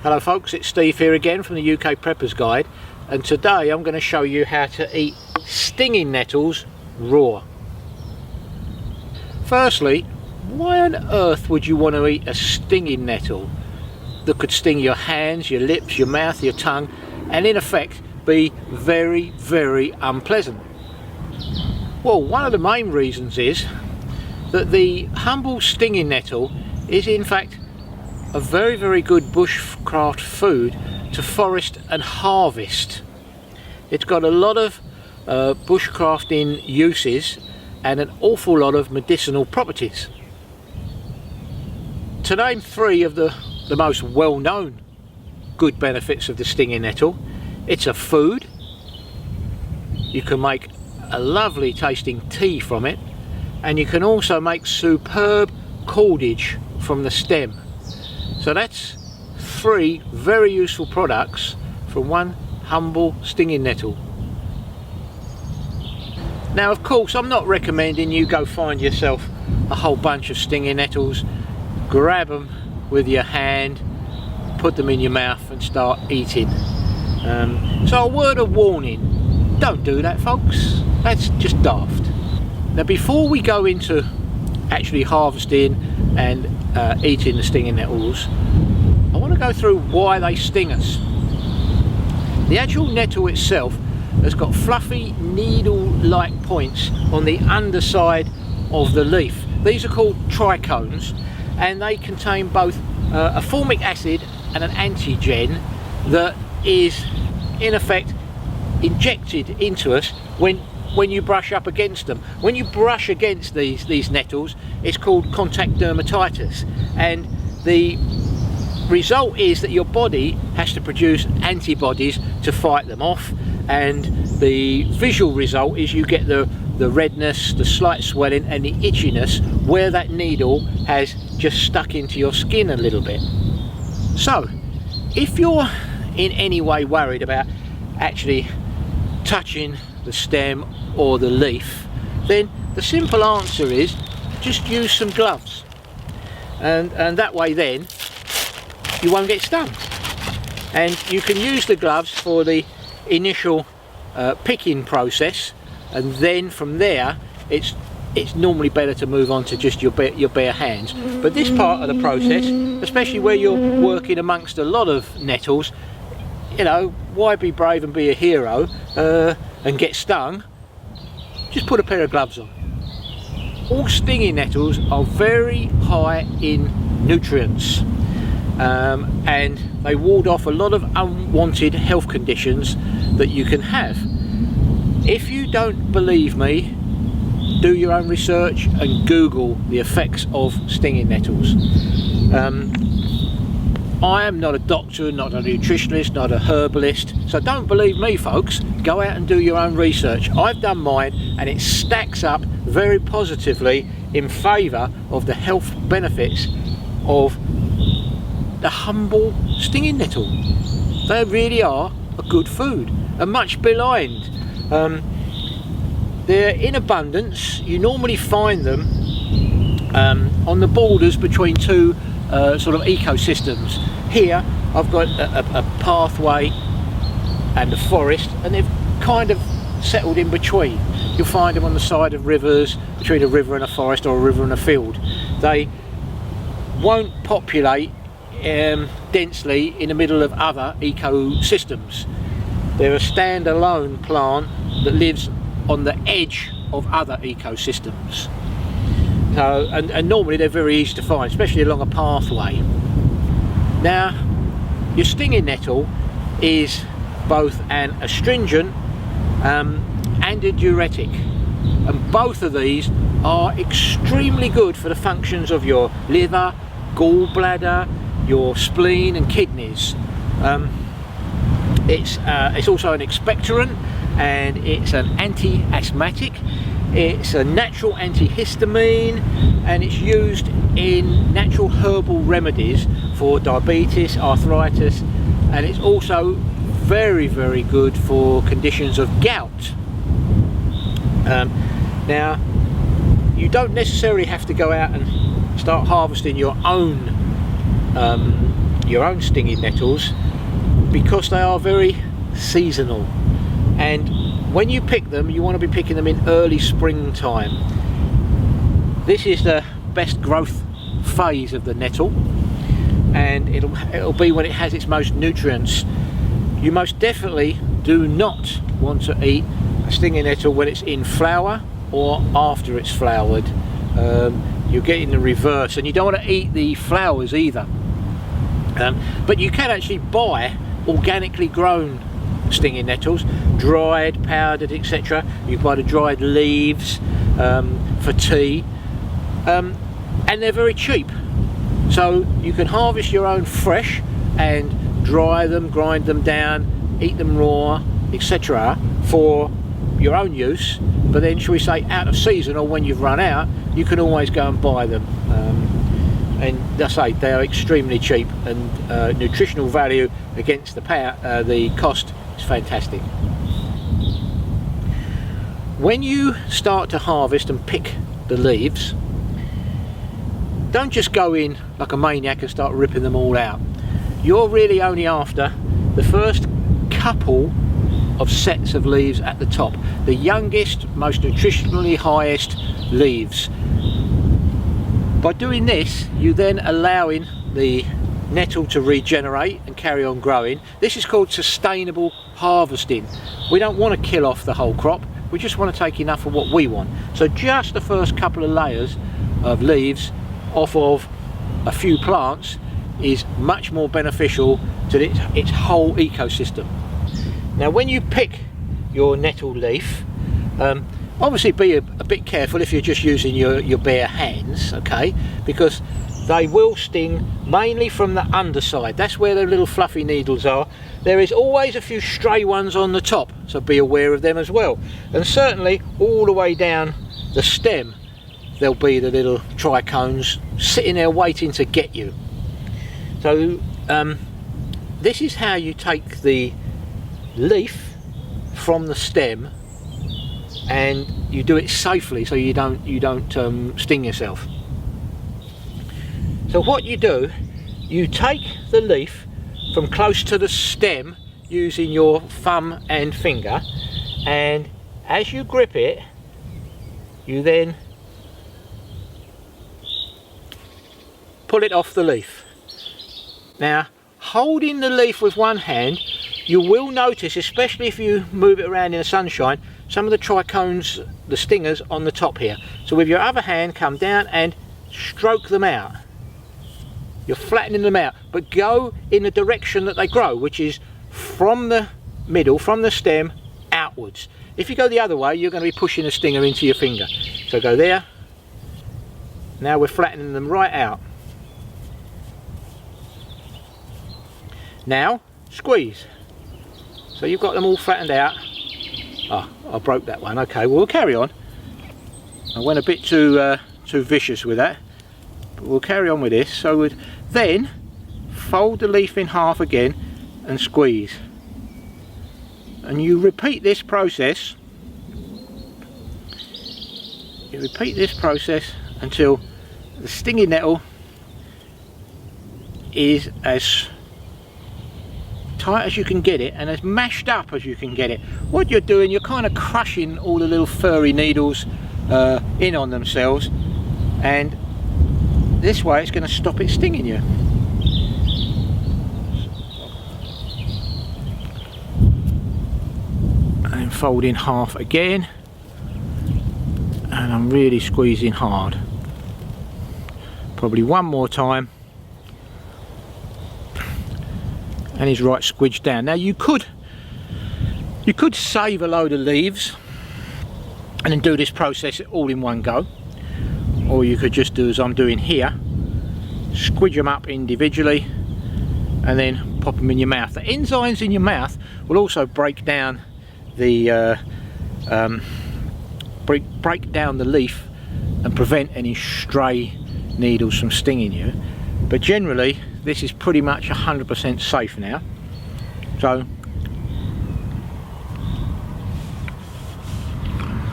Hello folks, it's Steve here again from the UK Prepper's Guide, and today I'm going to show you how to eat stinging nettles raw. Firstly, why on earth would you want to eat a stinging nettle that could sting your hands, your lips, your mouth, your tongue, and in effect be very, very unpleasant? Well, one of the main reasons is that the humble stinging nettle is in fact a very, very good bushcraft food to forest and harvest. It's got a lot of bushcrafting uses and an awful lot of medicinal properties. To name three of the most well-known good benefits of the stinging nettle, it's a food. You can make a lovely tasting tea from it, and you can also make superb cordage from the stem. So that's three very useful products from one humble stinging nettle. Now of course I'm not recommending you go find yourself a whole bunch of stinging nettles, grab them with your hand, put them in your mouth and start eating. So a word of warning, don't do that folks, that's just daft. Now before we go into actually harvesting and eating the stinging nettles, I want to go through why they sting us. The actual nettle itself has got fluffy needle-like points on the underside of the leaf. These are called trichomes, and they contain both a formic acid and an antigen that is in effect injected into us when you brush up against them. When you brush against these nettles, it's called contact dermatitis, and the result is that your body has to produce antibodies to fight them off, and the visual result is you get the redness, the slight swelling and the itchiness where that needle has just stuck into your skin a little bit. So if you're in any way worried about actually touching the stem or the leaf, then the simple answer is just use some gloves, and that way then you won't get stung. And you can use the gloves for the initial picking process, and then from there it's normally better to move on to just your bare hands. But this part of the process, especially where you're working amongst a lot of nettles, you know, why be brave and be a hero and get stung? Just put a pair of gloves on. All stinging nettles are very high in nutrients, and they ward off a lot of unwanted health conditions that you can have. If you don't believe me, do your own research and Google the effects of stinging nettles. I am not a doctor, not a nutritionist, not a herbalist, so don't believe me folks, go out and do your own research. I've done mine and it stacks up very positively in favour of the health benefits of the humble stinging nettle. They really are a good food, and much maligned. They're in abundance. You normally find them on the borders between two sort of ecosystems. Here I've got a pathway and a forest, and they've kind of settled in between. You'll find them on the side of rivers, between a river and a forest, or a river and a field. They won't populate densely in the middle of other ecosystems. They're a standalone plant that lives on the edge of other ecosystems. So, and normally they're very easy to find, especially along a pathway. Now, your stinging nettle is both an astringent and a diuretic, and both of these are extremely good for the functions of your liver, gallbladder, your spleen and kidneys. It's also an expectorant, and it's an anti-asthmatic, it's a natural antihistamine, and it's used in natural herbal remedies for diabetes, arthritis, and it's also very, very good for conditions of gout. Now, you don't necessarily have to go out and start harvesting your own your own stinging nettles, because they are very seasonal, and when you pick them, you want to be picking them in early springtime. This is the best growth phase of the nettle, and it'll be when it has its most nutrients. You most definitely do not want to eat a stinging nettle when it's in flower or after it's flowered. You're getting the reverse, and you don't want to eat the flowers either. But you can actually buy organically grown stinging nettles, dried, powdered, etc. You buy the dried leaves for tea, and they're very cheap. So you can harvest your own fresh and dry them, grind them down, eat them raw, etc. for your own use. But then, shall we say, out of season, or when you've run out, you can always go and buy them. And I say they are extremely cheap, and nutritional value against the cost is fantastic. When you start to harvest and pick the leaves, don't just go in like a maniac and start ripping them all out. You're really only after the first couple of sets of leaves at the top, the youngest, most nutritionally highest leaves. By doing this, you then allowing the nettle to regenerate and carry on growing. This is called sustainable harvesting. We don't want to kill off the whole crop, we just want to take enough of what we want. So just the first couple of layers of leaves off of a few plants is much more beneficial to its whole ecosystem. Now when you pick your nettle leaf, obviously be a bit careful if you're just using your bare hands, okay, because they will sting mainly from the underside. That's where the little fluffy needles are. There is always a few stray ones on the top, so be aware of them as well. And certainly all the way down the stem there'll be the little trichomes sitting there waiting to get you. So this is how you take the leaf from the stem, and you do it safely so you don't sting yourself. So what you do, you take the leaf from close to the stem using your thumb and finger, and as you grip it, you then pull it off the leaf. Now, holding the leaf with one hand, you will notice, especially if you move it around in the sunshine, some of the trichomes, the stingers, on the top here. So with your other hand, come down and stroke them out. You're flattening them out, but go in the direction that they grow, which is from the middle, from the stem, outwards. If you go the other way, you're going to be pushing the stinger into your finger. So go there. Now we're flattening them right out. Now squeeze. So you've got them all flattened out. Oh, I broke that one. Okay, well, we'll carry on. I went a bit too vicious with that, but we'll carry on with this. So we'd then fold the leaf in half again and squeeze. And you repeat this process. You repeat this process until the stinging nettle is as tight as you can get it and as mashed up as you can get it. What you're doing, you're kind of crushing all the little furry needles in on themselves, and this way it's going to stop it stinging you. And fold in half again, and I'm really squeezing hard. Probably one more time. And he's right squidged down. Now you could save a load of leaves and then do this process all in one go, or you could just do as I'm doing here, squidge them up individually and then pop them in your mouth. The enzymes in your mouth will also break down the break down the leaf and prevent any stray needles from stinging you. But generally this is pretty much 100% safe now. So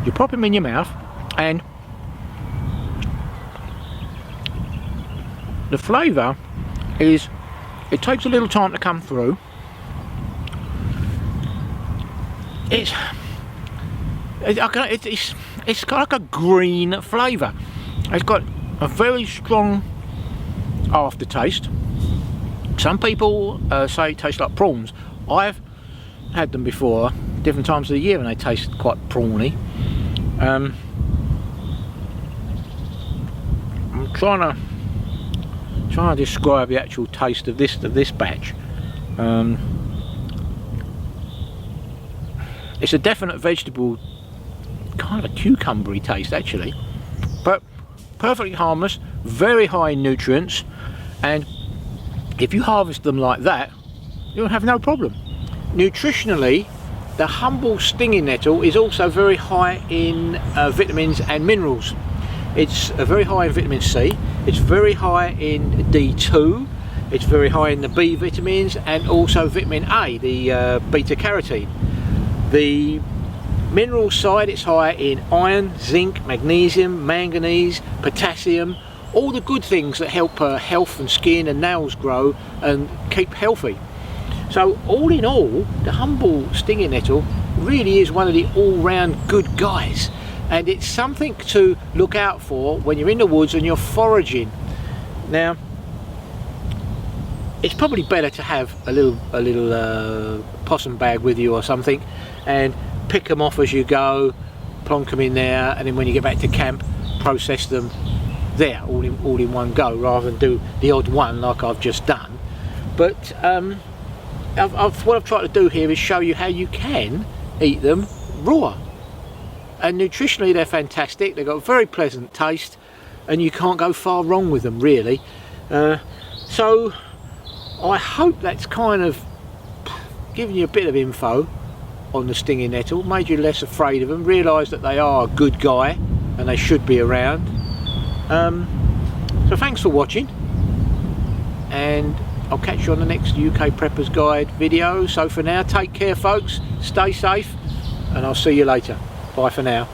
you pop them in your mouth, and the flavour is It takes a little time to come through. It's got like a green flavour. It's got a very strong aftertaste. Some people say it tastes like prawns. I've had them before, different times of the year, and they taste quite prawny. I'm trying to describe the actual taste of this batch. It's a definite vegetable, kind of a cucumbery taste actually, but perfectly harmless, very high in nutrients, and if you harvest them like that, you'll have no problem. Nutritionally, the humble stinging nettle is also very high in vitamins and minerals. It's very high in vitamin C, it's very high in D2, it's very high in the B vitamins, and also vitamin A, the beta carotene. The mineral side, it's high in iron, zinc, magnesium, manganese, potassium, all the good things that help health and skin and nails grow and keep healthy. So all in all, the humble stinging nettle really is one of the all-round good guys, and it's something to look out for when you're in the woods and you're foraging. Now, it's probably better to have a little possum bag with you or something, and pick them off as you go, plonk them in there, and then when you get back to camp, process them there all in one go, rather than do the odd one like I've just done. But what I've tried to do here is show you how you can eat them raw, and nutritionally they're fantastic. They've got a very pleasant taste, and you can't go far wrong with them really. So I hope that's kind of given you a bit of info on the stinging nettle, made you less afraid of them, realised that they are a good guy and they should be around. So thanks for watching, and I'll catch you on the next UK Preppers Guide video. So for now, take care folks, stay safe, and I'll see you later. Bye for now.